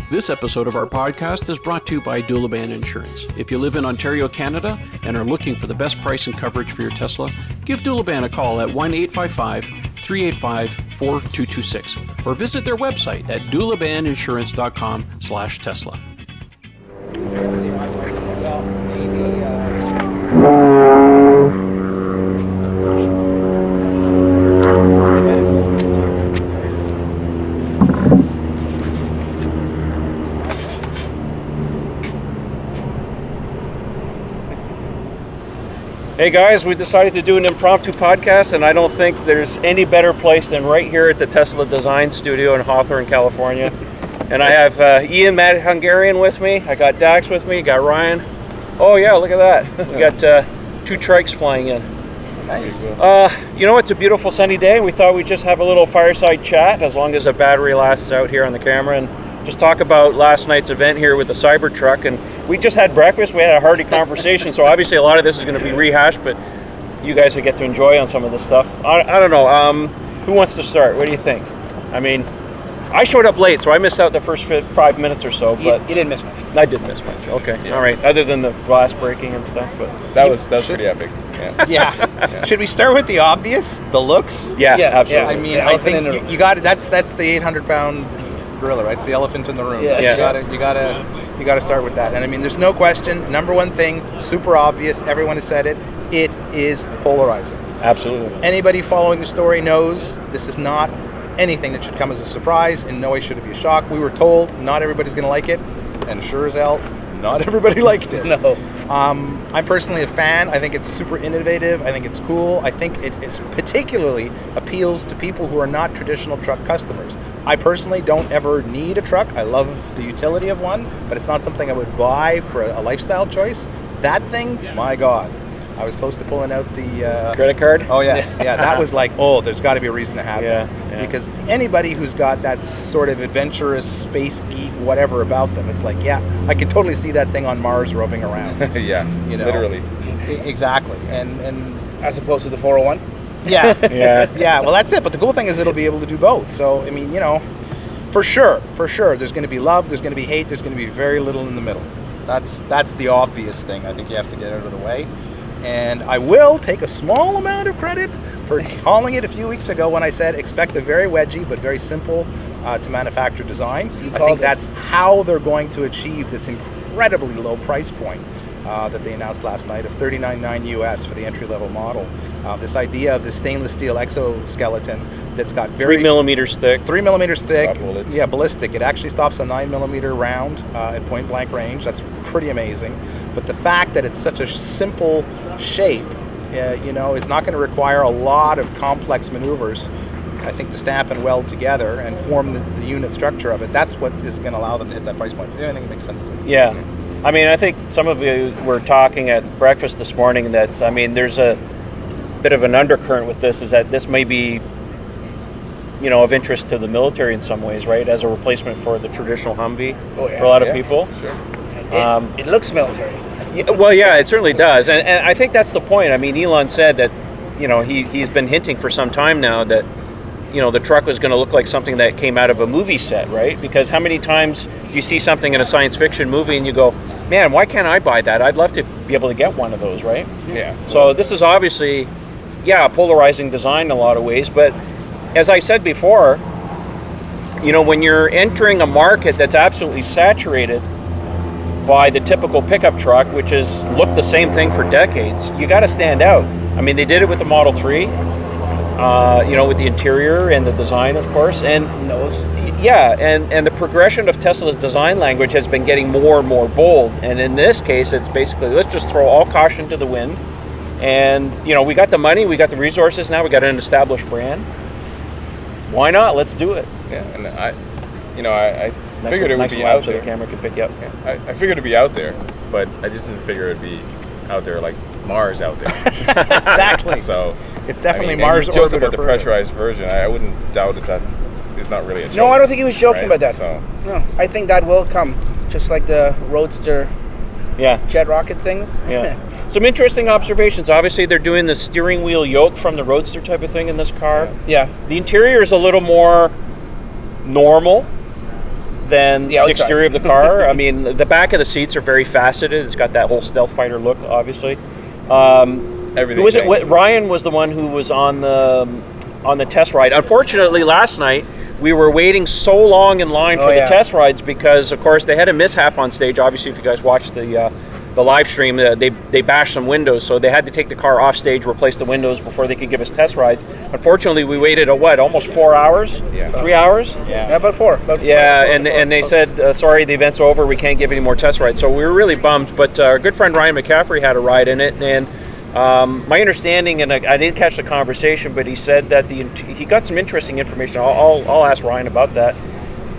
This episode of our podcast is brought to you by Duliban Insurance. If you live in Ontario, Canada, and are looking for the best price and coverage for your Tesla, give Duliban a call at 1-855-385-4226 or visit their website at dulibaninsurance.com/Tesla. Hey guys, we decided to do an impromptu podcast, and I don't think there's any better place than right here at the Tesla Design Studio in Hawthorne, California. And I have Ian, Mad Hungarian with me. I got Dax with me. Got Ryan. Oh yeah, look at that. We got two trikes flying in. Nice. You know, it's a beautiful sunny day. We thought we'd just have a little fireside chat, as long as the battery lasts out here on the camera, and just talk about last night's event here with the Cybertruck. And we just had breakfast. We had a hearty conversation. So obviously a lot of this is going to be rehashed, but you guys will get to enjoy on some of this stuff. I don't know. Who wants to start? What do you think? I mean, I showed up late, so I missed out the first 5 minutes or so. But you didn't miss much. I did miss much. Okay, yeah. All right. Other than the glass breaking and stuff, but that was pretty epic. Yeah. Should we start with the obvious, the looks? Yeah, absolutely. Yeah. I mean, I think you got it. That's the 800-pound gorilla, right? It's the elephant in the room. Yeah. You gotta start with that. And I mean, there's no question. Number one thing, super obvious. Everyone has said it. It is polarizing. Absolutely. Anybody following the story knows this is not anything that should come as a surprise. In no way should it be a shock. We were told not everybody's going to like it, and sure as hell, not everybody liked it. No. I'm personally a fan. I think it's super innovative. I think it's cool. I think it is particularly appeals to people who are not traditional truck customers. I personally don't ever need a truck. I love the utility of one, but it's not something I would buy for a lifestyle choice. That thing, my God. I was close to pulling out the... credit card? Oh, yeah. Yeah, that was like, there's got to be a reason to have that. Yeah. Because anybody who's got that sort of adventurous, space geek, whatever about them, it's like, yeah, I could totally see that thing on Mars roving around. Yeah, you know? Literally. Exactly. And as opposed to the 401? Yeah. Yeah. Well, that's it. But the cool thing is it'll be able to do both. So, I mean, you know, for sure, there's going to be love, there's going to be hate, there's going to be very little in the middle. That's the obvious thing I think you have to get out of the way. And I will take a small amount of credit for calling it a few weeks ago when I said expect a very wedgy but very simple to manufacture design. I think that's how they're going to achieve this incredibly low price point that they announced last night of $39,900 US for the entry-level model. This idea of this stainless steel exoskeleton that's got 3 millimeters thick. 3 millimeters thick. Stop bullets. Yeah, ballistic. It actually stops a 9 millimeter round at point blank range. That's pretty amazing. But the fact that it's such a simple shape, you know, is not going to require a lot of complex maneuvers, I think, to stamp and weld together and form the unit structure of it. That's what is going to allow them to hit that price point. I think it makes sense to me. Yeah. I mean, I think some of you were talking at breakfast this morning that, I mean, there's a bit of an undercurrent with this, is that this may be, you know, of interest to the military in some ways, right? As a replacement for the traditional Humvee for a lot of people. Sure. It looks military. Well, yeah, it certainly does. And I think that's the point. I mean, Elon said that, you know, he's been hinting for some time now that, you know, the truck was going to look like something that came out of a movie set, right? Because how many times do you see something in a science fiction movie and you go, man, why can't I buy that? I'd love to be able to get one of those, right? Yeah. So this is obviously, a polarizing design in a lot of ways. But as I said before, you know, when you're entering a market that's absolutely saturated by the typical pickup truck, which has looked the same thing for decades, you got to stand out. I mean, they did it with the Model 3, you know, with the interior and the design, of course. And Nose. yeah, and the progression of Tesla's design language has been getting more and more bold. And in this case, it's basically, let's just throw all caution to the wind. And, you know, we got the money, we got the resources now, we got an established brand. Why not? Let's do it. Yeah, and I figured it would be out so there. the camera could pick you up. Yeah. I figured it'd be out there, but I just didn't figure it'd be out there like Mars out there. Exactly. So it's definitely I mean, Mars joked orbiter about the for- pressurized version. I wouldn't doubt that is not really a joke. No, I don't think he was joking about that. So, No, I think that will come, just like the Roadster Yeah. jet rocket things. Yeah. Some interesting observations. Obviously, they're doing the steering wheel yoke from the Roadster type of thing in this car. Yeah. The interior is a little more normal. than the outside. exterior of the car. I mean, the back of the seats are very faceted. It's got that whole stealth fighter look, obviously. Everything. Who was it? Ryan was the one who was on the test ride. Unfortunately, last night we were waiting so long in line for the test rides because, of course, they had a mishap on stage. Obviously, if you guys watched the live stream, they bashed some windows, so they had to take the car off stage, replace the windows before they could give us test rides. Unfortunately, we waited almost 4 hours? Yeah. 3 hours? Yeah, about four. And they said, sorry, the event's over, we can't give any more test rides. So we were really bummed, but our good friend Ryan McCaffrey had a ride in it, and my understanding, and I didn't catch the conversation, but he said that he got some interesting information. I'll ask Ryan about that.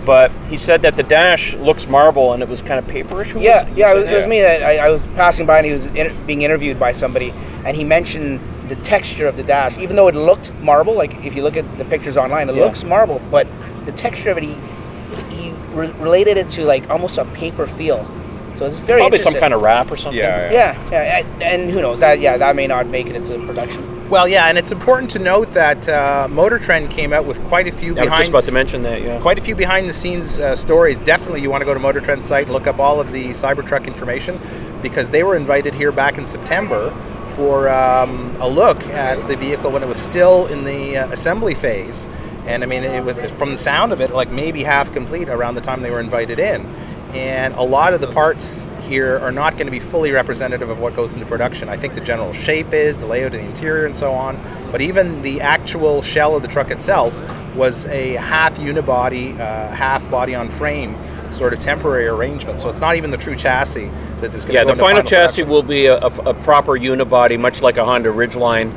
But he said that the dash looks marble and it was kind of paperish. It was me. I was passing by and he was being interviewed by somebody, and he mentioned the texture of the dash. Even though it looked marble, like if you look at the pictures online, it looks marble, but the texture of it, he related it to like almost a paper feel. So it's very probably some kind of wrap or something. Yeah. And who knows? That may not make it into production. Well, yeah, and it's important to note that Motor Trend came out with quite a few I was just about to mention that, quite a few behind-the-scenes stories. Definitely, you want to go to Motor Trend's site and look up all of the Cybertruck information, because they were invited here back in September for a look at the vehicle when it was still in the assembly phase. And I mean, it was, from the sound of it, like maybe half complete around the time they were invited in. And a lot of the parts here are not going to be fully representative of what goes into production. I think the general shape is, the layout of the interior and so on, but even the actual shell of the truck itself was a half unibody, half body on frame sort of temporary arrangement. So it's not even the true chassis that is going to go into the final chassis production. will be a proper unibody, much like a Honda Ridgeline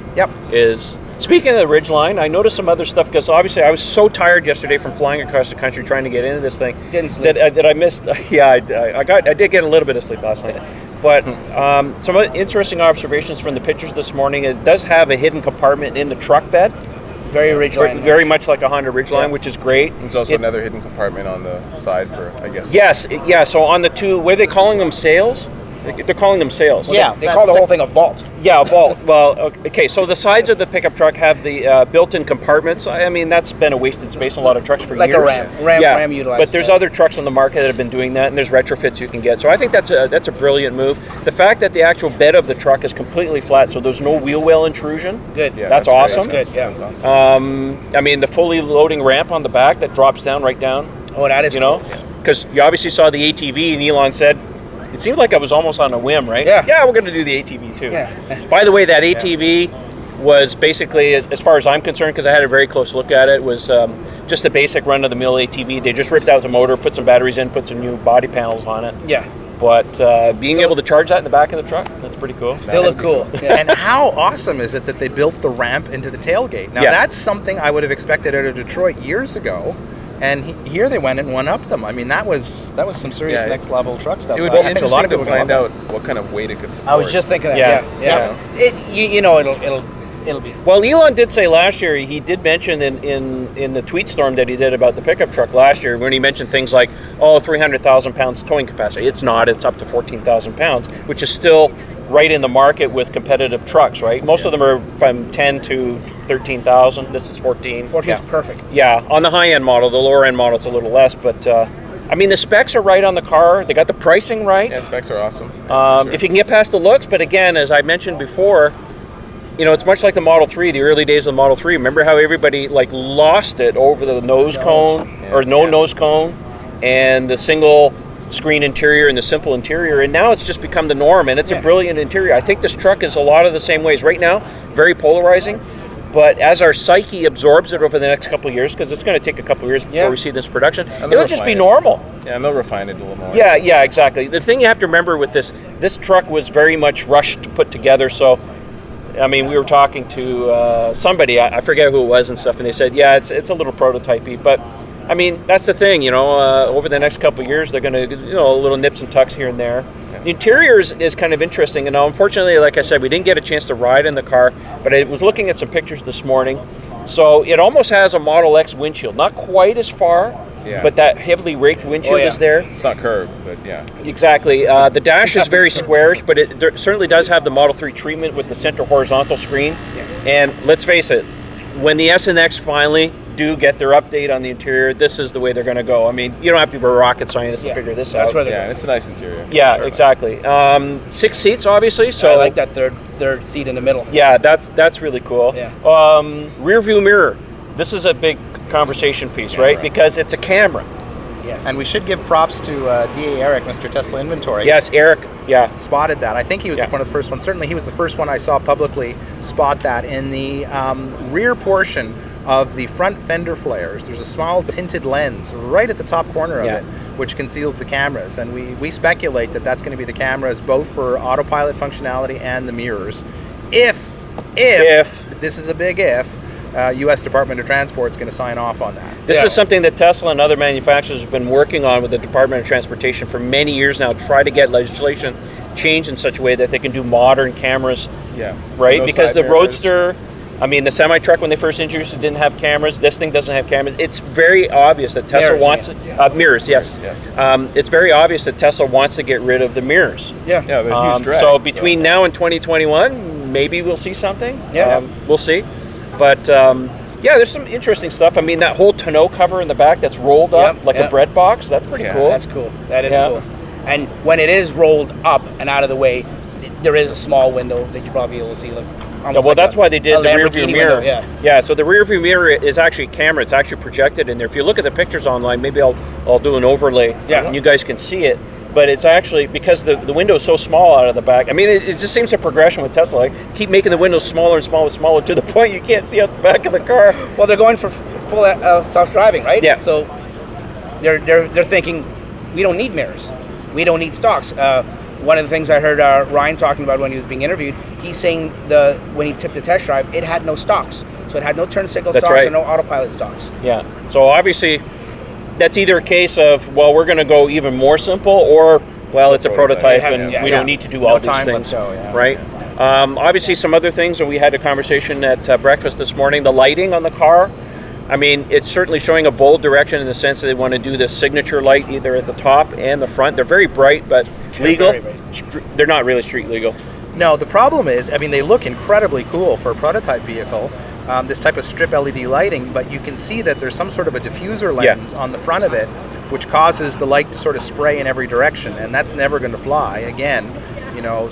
is. Speaking of the Ridgeline, I noticed some other stuff, because obviously I was so tired yesterday from flying across the country trying to get into this thing. Didn't sleep. That I missed. I did get a little bit of sleep last night. But some interesting observations from the pictures this morning. It does have a hidden compartment in the truck bed. Very Ridgeline. Very much like a Honda Ridgeline, which is great. There's also another hidden compartment on the side for, I guess. Yes, so on the two, what are they calling them, sails? They're calling them sails. Yeah, they call the whole thing a vault. Yeah, a vault. Well, okay, so the sides of the pickup truck have the built-in compartments. I mean, that's been a wasted space in a lot of trucks for like years. Like a Ram utilized. But there's other trucks on the market that have been doing that, and there's retrofits you can get. So I think that's a brilliant move. The fact that the actual bed of the truck is completely flat, so there's no wheel well intrusion. Good. Yeah, that's awesome. That's good. Yeah, that's awesome. I mean, the fully loading ramp on the back that drops down right down. Oh, that is cool. Because you obviously saw the ATV, and Elon said, it seemed like I was almost on a whim, right? Yeah, we're going to do the ATV too. Yeah. By the way, that ATV was basically, as far as I'm concerned, because I had a very close look at it, was just a basic run-of-the-mill ATV. They just ripped out the motor, put some batteries in, put some new body panels on it. Yeah. But being able to charge that in the back of the truck, that's pretty cool. Still look cool. Yeah. And how awesome is it that they built the ramp into the tailgate? Now, that's something I would have expected out of Detroit years ago. And here they went and one-upped them. I mean, that was some serious next-level truck stuff. It would be interesting to find out what kind of weight it could support. I was just thinking that. Yeah. It'll be. Well, Elon did say last year, he did mention in the tweet storm that he did about the pickup truck last year, when he mentioned things like, 300,000 pounds towing capacity. It's not. It's up to 14,000 pounds, which is still right in the market with competitive trucks, right? Most of them are from 10 to 13,000. This is 14. 14 is perfect. Yeah, on the high-end model. The lower-end model, it's a little less, but I mean, the specs are right on the car. They got the pricing right. Yeah, specs are awesome. Sure. If you can get past the looks, but again, as I mentioned before, it's much like the Model 3, the early days of the Model 3. Remember how everybody lost it over the nose cone or nose cone and the single screen interior and the simple interior, and now it's just become the norm, and it's a brilliant interior. I think this truck is a lot of the same ways. Right now, very polarizing, but as our psyche absorbs it over the next couple of years, because it's going to take a couple of years before we see this production, it'll just be normal. Yeah, and they'll refine it a little more. Yeah, exactly. The thing you have to remember with this truck was very much rushed to put together, so I mean, we were talking to somebody, I forget who it was and stuff, and they said, it's a little prototypey, but I mean, that's the thing, over the next couple of years, they're going to, little nips and tucks here and there. Yeah. The interior is kind of interesting, and unfortunately, like I said, we didn't get a chance to ride in the car, but I was looking at some pictures this morning. So it almost has a Model X windshield, not quite as far, but that heavily raked windshield is there. It's not curved, but yeah. Exactly. The dash is very squarish, but it certainly does have the Model 3 treatment with the center horizontal screen. Yeah. And let's face it, when the S and X finally do get their update on the interior, this is the way they're going to go. I mean, you don't have to be a rocket scientist to figure this out. Yeah, it's a nice interior. Yeah, exactly. 6 seats, obviously. So I like that third seat in the middle. Yeah, that's really cool. Yeah. Rear view mirror. This is a big conversation piece, right? Because it's a camera. Yes. And we should give props to DA Eric, Mr. Tesla Inventory. Yes, Eric. Yeah. Spotted that. I think he was one of the first ones. Certainly he was the first one I saw publicly spot that. In the rear portion of the front fender flares, there's a small tinted lens right at the top corner of it, which conceals the cameras. And we speculate that that's going to be the cameras both for autopilot functionality and the mirrors. If this is a big if, U.S. Department of Transport is going to sign off on that. This is something that Tesla and other manufacturers have been working on with the Department of Transportation for many years now, try to get legislation changed in such a way that they can do modern cameras. Yeah. Right? So no because side the mirrors. Roadster, I mean, the semi-truck, when they first introduced it, didn't have cameras. This thing doesn't have cameras. It's very obvious that Tesla wants... mirrors, yes. It's very obvious that Tesla wants to get rid of the mirrors. Yeah, they're a huge drag. So between now and 2021, maybe we'll see something. Yeah. We'll see. But yeah, there's some interesting stuff. I mean, that whole tonneau cover in the back that's rolled up like a bread box, that's pretty cool. That's cool. That is cool. And when it is rolled up and out of the way, there is a small window that you probably be able to see. That's why they did the rear view mirror. Window, so the rear view mirror is actually a camera. It's actually projected in there. If you look at the pictures online, maybe I'll do an overlay and you guys can see it. But it's actually, because the window is so small out of the back, I mean, it just seems a progression with Tesla. Like, keep making the windows smaller and smaller and smaller to the point you can't see out the back of the car. Well, they're going for full self-driving, right? Yeah. So they're thinking, we don't need mirrors. We don't need stalks. One of the things I heard Ryan talking about when he was being interviewed, he's saying when he took the test drive, it had no stalks. So it had no turn signal stalks or no autopilot stalks. Yeah. So obviously, that's either a case of, well, we're going to go even more simple, or, well, it's a prototype and we don't need to do all these things. Right? Obviously, some other things, and we had a conversation at breakfast this morning, the lighting on the car. I mean, it's certainly showing a bold direction in the sense that they want to do this signature light either at the top and the front. They're very bright, but legal. They're not really street legal. No, the problem is, I mean, they look incredibly cool for a prototype vehicle, this type of strip LED lighting, but you can see that there's some sort of a diffuser lens on the front of it, which causes the light to sort of spray in every direction, and that's never going to fly. Again, you know,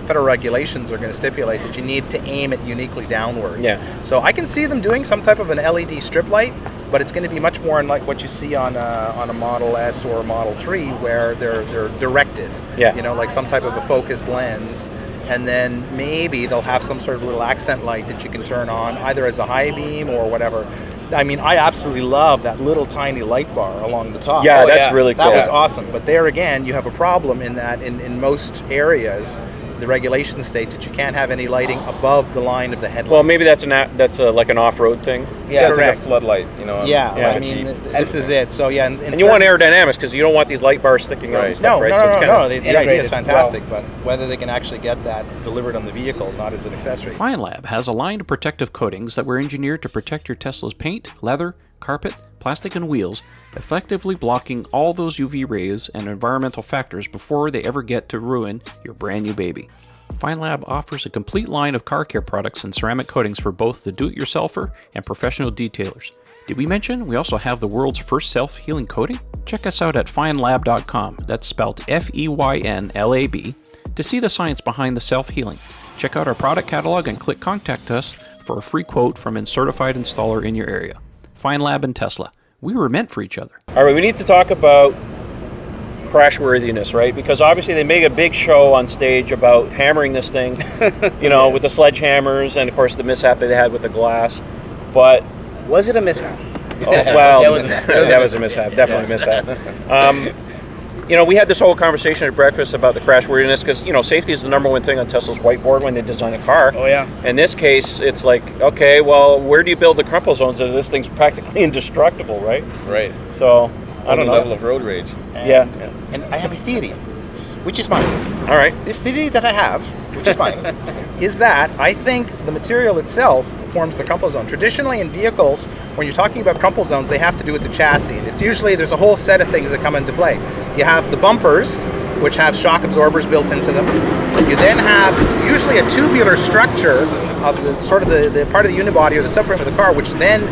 federal regulations are going to stipulate that you need to aim it uniquely downwards. Yeah. So I can see them doing some type of an LED strip light, but it's going to be much more like what you see on a Model S or a Model 3, where they're directed. Yeah. You know, like some type of a focused lens. And then maybe they'll have some sort of little accent light that you can turn on, either as a high beam or whatever. I mean, I absolutely love that little tiny light bar along the top. Yeah, that's really cool. That was awesome. But there again, you have a problem in that in most areas, the regulations state that you can't have any lighting above the line of the headlights. Well, maybe that's like an off-road thing. Yeah, it's correct. like a floodlight, you know. I mean, this is it. So yeah, and you want aerodynamics because you don't want these light bars sticking out and stuff, right? No. The idea is fantastic, but whether they can actually get that delivered on the vehicle, not as an accessory. FineLab has a line of protective coatings that were engineered to protect your Tesla's paint, leather, carpet, plastic, and wheels, effectively blocking all those UV rays and environmental factors before they ever get to ruin your brand new baby. FineLab offers a complete line of car care products and ceramic coatings for both the do-it-yourselfer and professional detailers. Did we mention we also have the world's first self-healing coating? Check us out at finelab.com, that's spelled F-E-Y-N-L-A-B, to see the science behind the self-healing. Check out our product catalog and click Contact Us for a free quote from a certified installer in your area. FineLab and Tesla. We were meant for each other. All right, we need to talk about crashworthiness, right? Because obviously they make a big show on stage about hammering this thing, you know, with the sledgehammers and, of course, the mishap that they had with the glass. But was it a mishap? Oh, well, that was a mishap, definitely a mishap. You know, we had this whole conversation at breakfast about the crashworthiness because, you know, safety is the number one thing on Tesla's whiteboard when they design a car. Oh, yeah. In this case, it's like, okay, well, where do you build the crumple zones if this thing's practically indestructible, right? Right. So, I don't know. Level of road rage. And I have a theory, which is mine. All right. This theory that I have, which is mine, is that I think the material itself forms the crumple zone. Traditionally in vehicles, when you're talking about crumple zones, they have to do with the chassis. And it's usually, there's a whole set of things that come into play. You have the bumpers, which have shock absorbers built into them. You then have usually a tubular structure of the sort of the part of the unibody or the subframe of the car, which then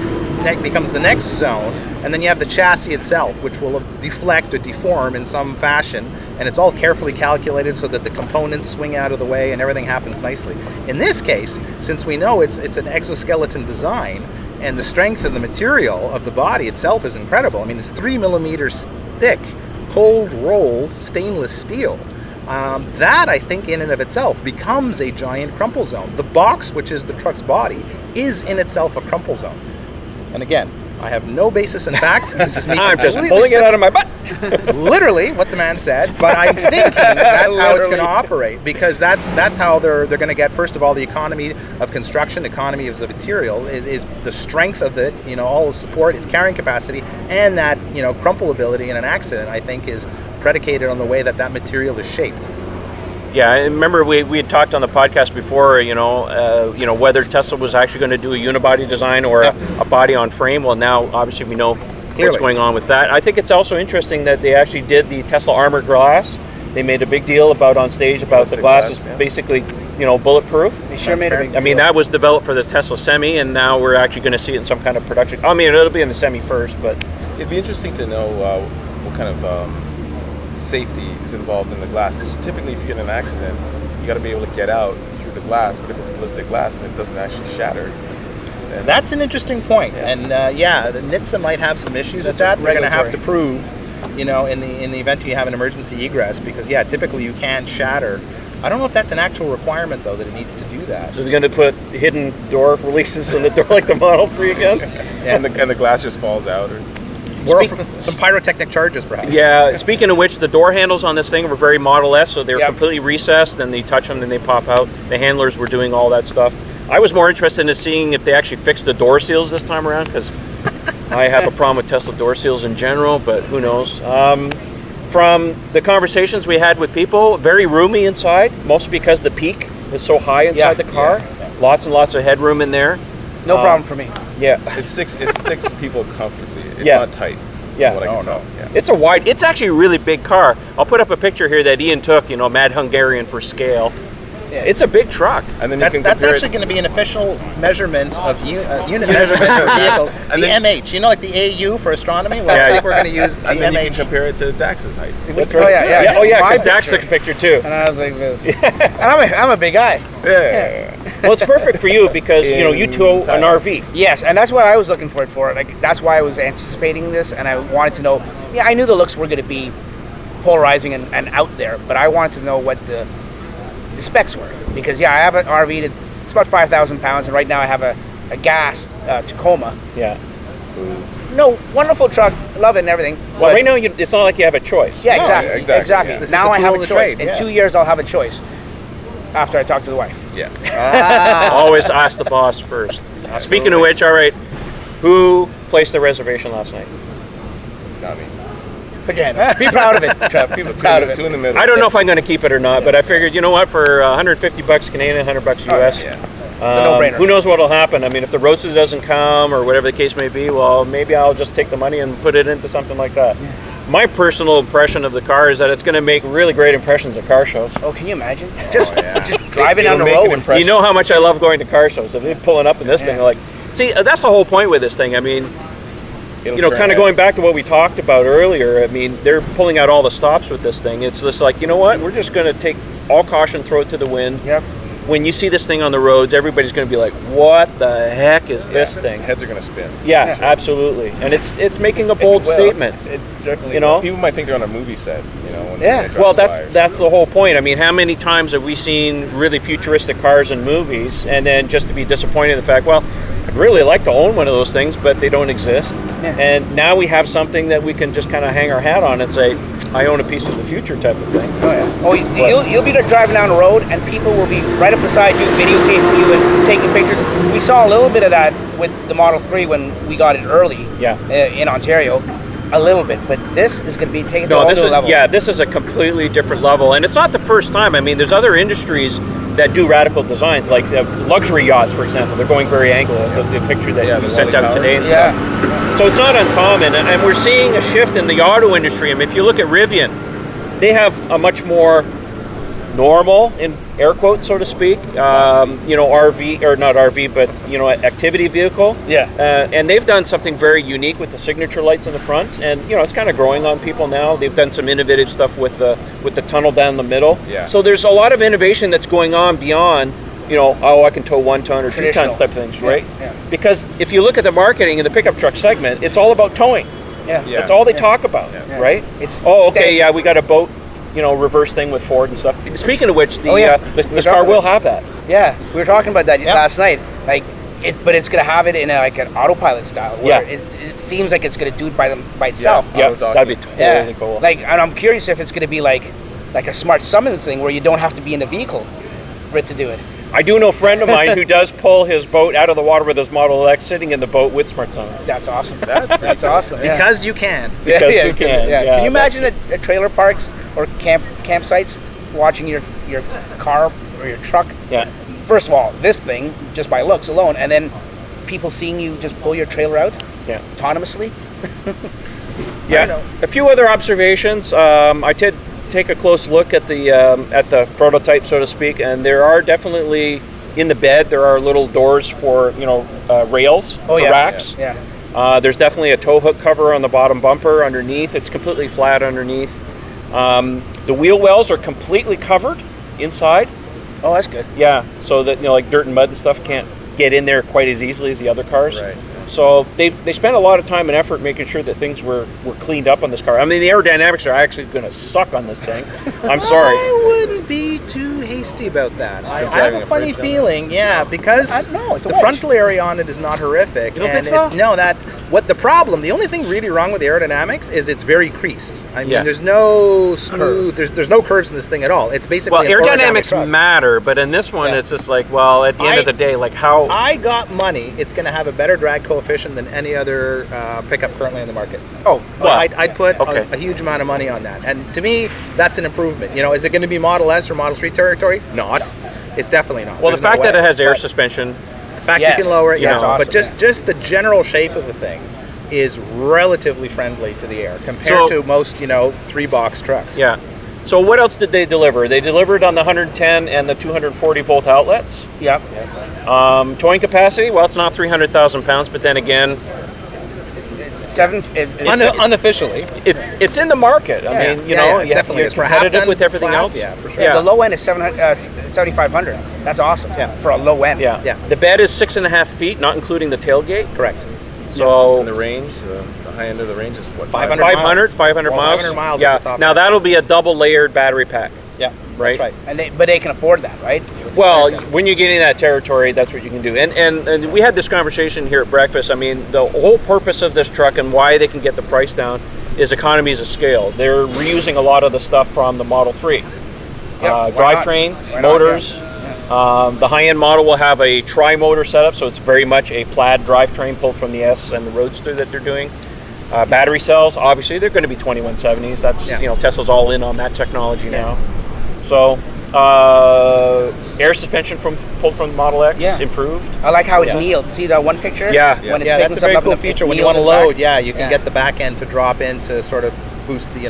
becomes the next zone, and then you have the chassis itself, which will deflect or deform in some fashion, and it's all carefully calculated so that the components swing out of the way and everything happens nicely. In this case, since we know it's an exoskeleton design, and the strength of the material of the body itself is incredible. I mean, it's 3 millimeters thick, cold rolled stainless steel. That, I think, in and of itself becomes a giant crumple zone. The box, which is the truck's body, is in itself a crumple zone. And again, I have no basis in fact. This is me I'm just pulling it out of my butt. Literally what the man said, but I'm thinking that's how it's going to operate, because that's how they're going to get, first of all, the economy of construction, economy of the material is the strength of it, all the support, its carrying capacity, and that crumple ability in an accident, I think, is predicated on the way that material is shaped. Yeah, I remember we had talked on the podcast before, whether Tesla was actually going to do a unibody design or a body on frame. Well, now obviously we know what's going on with that. I think it's also interesting that they actually did the Tesla armored glass. They made a big deal on stage about the glass is basically, bulletproof. They sure made a big deal. I mean, that was developed for the Tesla Semi, and now we're actually going to see it in some kind of production. I mean, it'll be in the Semi first, but It'd be interesting to know what kind of safety is involved in the glass, because typically if you get in an accident, you got to be able to get out through the glass, but if it's ballistic glass and it doesn't actually shatter, then that's an interesting point. And the NHTSA might have some issues with that. They're going to have to prove, in the event you have an emergency egress, because typically you can shatter. I don't know if that's an actual requirement though, that it needs to do that. So they're going to put hidden door releases in the door like the Model 3 again? and the glass just falls out. Or some pyrotechnic charges, perhaps. Yeah, speaking of which, the door handles on this thing were very Model S, so they were completely recessed, and they touch them and they pop out. The handlers were doing all that stuff. I was more interested in seeing if they actually fixed the door seals this time around, because I have a problem with Tesla door seals in general, but who knows. From the conversations we had with people, very roomy inside, mostly because the peak is so high inside the car. Lots and lots of headroom in there. No problem for me. Yeah. It's six people comfortably. It's not tight. Yeah. What I can tell. Yeah. It's actually a really big car. I'll put up a picture here that Ian took, Mad Hungarian for scale. Yeah. It's a big truck. And then that's actually going to be an official measurement of unit measurement for vehicles. And the MH, like the AU for astronomy? Well, I think we're going to use the and then MH. You can compare it to Dax's height. That's right. Oh yeah, because Dax took a picture too. And I was like this. And I'm a big guy. Yeah. Well, it's perfect for you because you tow an RV. Yes, and that's what I was looking for it for. Like that's why I was anticipating this, and I wanted to know. Yeah, I knew the looks were going to be polarizing and out there, but I wanted to know what the specs were, because I have an RV it's about 5,000 pounds, and right now I have a gas Tacoma. Yeah. No, wonderful truck, love it and everything. Well, right now it's not like you have a choice. Yeah, exactly. Yeah. Now I have a choice. Trade, In 2 years, I'll have a choice. After I talk to the wife. Yeah. Always ask the boss first. Speaking of which, all right, who placed the reservation last night? Not me. Put your hand up. Be proud of it, Trev. Be proud of it. Two in the middle. I don't know if I'm going to keep it or not, but I figured, what, for $150 Canadian, $100 US, It's a no-brainer. who knows what will happen? I mean, if the Roadster doesn't come or whatever the case may be, well, maybe I'll just take the money and put it into something like that. Yeah. My personal impression of the car is that it's going to make really great impressions at car shows. Oh, can you imagine? Just driving down the road. You know how much I love going to car shows. If they're pulling up in this thing, like, see, that's the whole point with this thing. I mean, kind of going back to what we talked about earlier, I mean, they're pulling out all the stops with this thing. It's just like, you know what? We're just going to take all caution, throw it to the wind. Yep. When you see this thing on the roads, everybody's going to be like, what the heck is this thing? Heads are going to spin. Yeah, absolutely. And it's making a bold statement. It certainly People might think they're on a movie set, when they well, that's the whole point. I mean, how many times have we seen really futuristic cars in movies, and then just to be disappointed in the fact, well, I'd really like to own one of those things, but they don't exist. Yeah. And now we have something that we can just kind of hang our hat on and say, I own a piece of the future type of thing. Oh, yeah. Oh, you'll be driving down the road, and people will be right up beside you, videotaping you and taking pictures. We saw a little bit of that with the Model 3 when we got it early in Ontario. A little bit, but this is going to be taken to a whole new level. Yeah, this is a completely different level, and it's not the first time. I mean, there's other industries that do radical designs, like luxury yachts, for example. They're going very angle. The picture that you sent out today and stuff. So it's not uncommon, and we're seeing a shift in the auto industry. I mean, if you look at Rivian, they have a much more normal in air quotes, so to speak. RV or not RV, but activity vehicle. Yeah. And they've done something very unique with the signature lights in the front, and it's kind of growing on people now. They've done some innovative stuff with the tunnel down the middle. Yeah. So there's a lot of innovation that's going on beyond I can tow 1 ton or 2 tons type of things, right? Yeah. Because if you look at the marketing in the pickup truck segment, it's all about towing. Yeah. That's all they talk about, right? It's We got a boat, reverse thing with Ford and stuff. Speaking of which, this car about will that. have that. Yeah, we were talking about that last night. But it's gonna have it in an autopilot style. Where it seems like it's gonna do it by itself. Yeah, that'd be totally cool. And I'm curious if it's gonna be like a smart summon thing where you don't have to be in a vehicle for it to do it. I do know a friend of mine who does pull his boat out of the water with his Model X sitting in the boat with Smart Tunnel. That's awesome. That's awesome. Yeah. Because you can. Because you can. Yeah. Yeah, Can you imagine at trailer parks or campsites watching your car or your truck? Yeah. First of all, this thing just by looks alone, and then people seeing you just pull your trailer out autonomously. Yeah. A few other observations. I did take a close look at the prototype, so to speak, and there are definitely in the bed there are little doors for rails, for racks. Yeah. There's definitely a tow hook cover on the bottom bumper underneath. It's completely flat underneath. The wheel wells are completely covered inside. Oh, that's good. Yeah, so that like dirt and mud and stuff can't get in there quite as easily as the other cars. Right. So they spent a lot of time and effort making sure that things were cleaned up on this car. I mean, the aerodynamics are actually going to suck on this thing. I'm sorry. I wouldn't be too hasty about that. I have driving a a funny fridge, feeling, because no, it's a the wedge. frontal area on it is not horrific. You don't and think so? The only thing really wrong with the aerodynamics is it's very creased. I mean, there's no smooth, there's no curves in this thing at all. It's basically an aerodynamics truck. matter, but in this one, it's just like, well, at the end of the day, like how... I got money. It's going to have a better drag coefficient than any other pickup currently on the market. Oh, well, I'd put a huge amount of money on that. And to me, that's an improvement. Is it going to be Model S or Model 3 territory? Not. It's definitely not. Well, There's the fact no that way. it has air But suspension... the fact you can lower it, awesome, but just the general shape of the thing is relatively friendly to the air compared to most 3-box trucks. Yeah. So what else did they deliver? They delivered on the 110 and the 240 volt outlets. Yep. Towing capacity, well, it's not 300,000 pounds, but then again, Unofficially, it's in the market. I mean, definitely. you're It's for competitive half-ton with everything class, else. yeah, for sure. The low end is 7,500. That's awesome. Yeah. For a low end. Yeah. The bed is 6.5 feet, not including the tailgate. Correct. So And the range, the high end of the range is what? 500 500 Well, miles. 500 miles Yeah. at the top. Now that'll be a double layered battery pack. Yeah, Right. That's right. And but they can afford that, right? Well, when you get in that territory, that's what you can do. And we had this conversation here at breakfast. I mean, the whole purpose of this truck and why they can get the price down is economies of scale. They're reusing a lot of the stuff from the Model 3. Drivetrain, motors. The high-end model will have a tri-motor setup, so it's very much a plaid drivetrain pulled from the S and the Roadster that they're doing. Battery cells, obviously, they're going to be 2170s. That's Tesla's all in on that technology now. So air suspension pulled from the Model X, improved. I like how it's kneeled. See that one picture? Yeah. When it's That's a very cool feature when you want to load. You can Yeah. get the back end to drop in to sort of boost the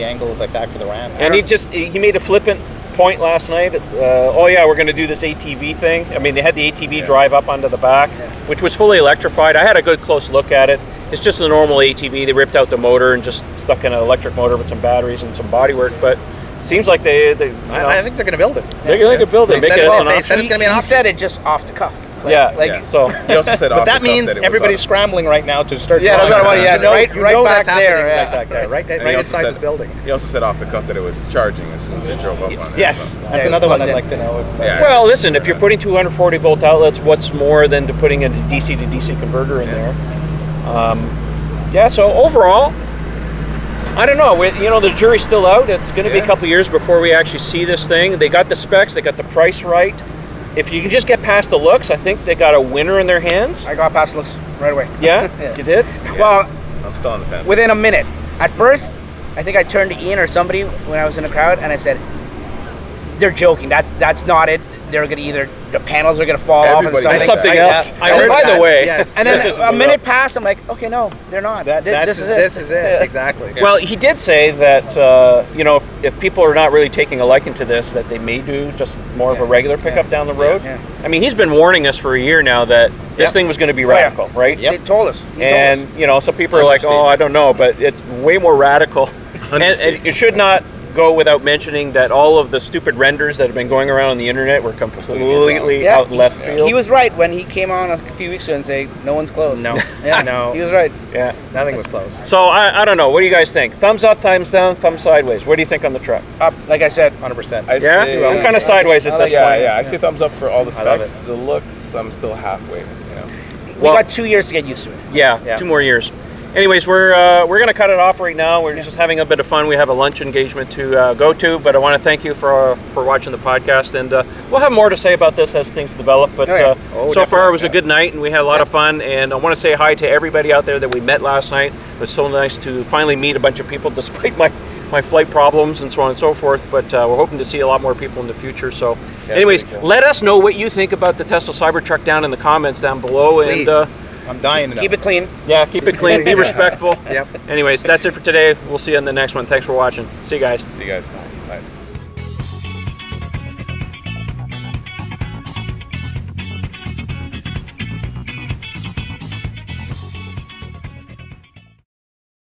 angle like back for the ramp. And he made a flippant point last night. We're going to do this ATV thing. I mean, they had the ATV drive up onto the back, which was fully electrified. I had a good close look at it. It's just a normal ATV. They ripped out the motor and just stuck in an electric motor with some batteries and some bodywork. But it seems like I think they're going to build it. They could build it. They Make said it it- as an they option. said it's gonna be an He option. said it just off the cuff. So He also said But that means everybody's scrambling right now to start. Yeah, that's drawing. what I want, yeah, You know- right- you right know back that's happening there, yeah. right back there, right And he also inside said- this building. He also said off the cuff that it was charging as soon as they drove up on it. Yes, So, that's Yeah, another one plugged I'd in. like to know. Yeah. Well, listen, if you're putting 240 volt outlets, what's more than to putting a DC to DC converter in there? So overall, I don't know. The jury's still out. It's going to be a couple years before we actually see this thing. They got the specs, they got the price right. If you can just get past the looks, I think they got a winner in their hands. I got past looks right away. Yeah, you did? Well, I'm still on the fence. within a minute. At first, I think I turned to Ian or somebody when I was in a crowd, and I said, "They're joking. That's not it. They're gonna either the panels are gonna fall off. Everybody And That's think something that. else. I heard By the that, way, yes. And then this isn't a the minute real- passed. I'm like, okay, no, they're not. This is it. This is it. Exactly. Well, he did say that if people are not really taking a liking to this, that they may do just more of a regular pickup down the road. Yeah. I mean, he's been warning us for a year now that this Yep. thing was going to be yeah. radical, right? Yep. They told us. He told And us. some people are like, "Oh, I don't know," but it's way more radical. And it should not go without mentioning that all of the stupid renders that have been going around on the internet were completely Yeah, out in left field. He was right when he came on a few weeks ago and say no one's close. No. Yeah, No. he was right. Yeah. Nothing was close. So I don't know. What do you guys think? Thumbs up, thumbs down, thumbs sideways. What do you think on the truck? Up, like I said. 100%. I Yeah, say, I'm kind of sideways at this yeah, point. yeah. I say thumbs up for all the I love specs. The looks, I'm still halfway. We Well- got 2 years to get used to it. Yeah, Yeah. 2 more years. Anyways, we're gonna cut it off right now. We're just having a bit of fun. We have a lunch engagement to go to, but I want to thank you for watching the podcast, and we'll have more to say about this as things develop. But Oh, yeah. so far it was a good night, and we had a lot of fun. And I want to say hi to everybody out there that we met last night. It was so nice to finally meet a bunch of people, despite my flight problems and so on and so forth. But we're hoping to see a lot more people in the future. So, anyways, really cool. let us know what you think about the Tesla Cybertruck down in the comments down below, Please. and. I'm dying to know. Keep it clean. Yeah, keep it clean, be respectful. Yep. Anyways, that's it for today. We'll see you in the next one. Thanks for watching. See you guys. See you guys. Bye.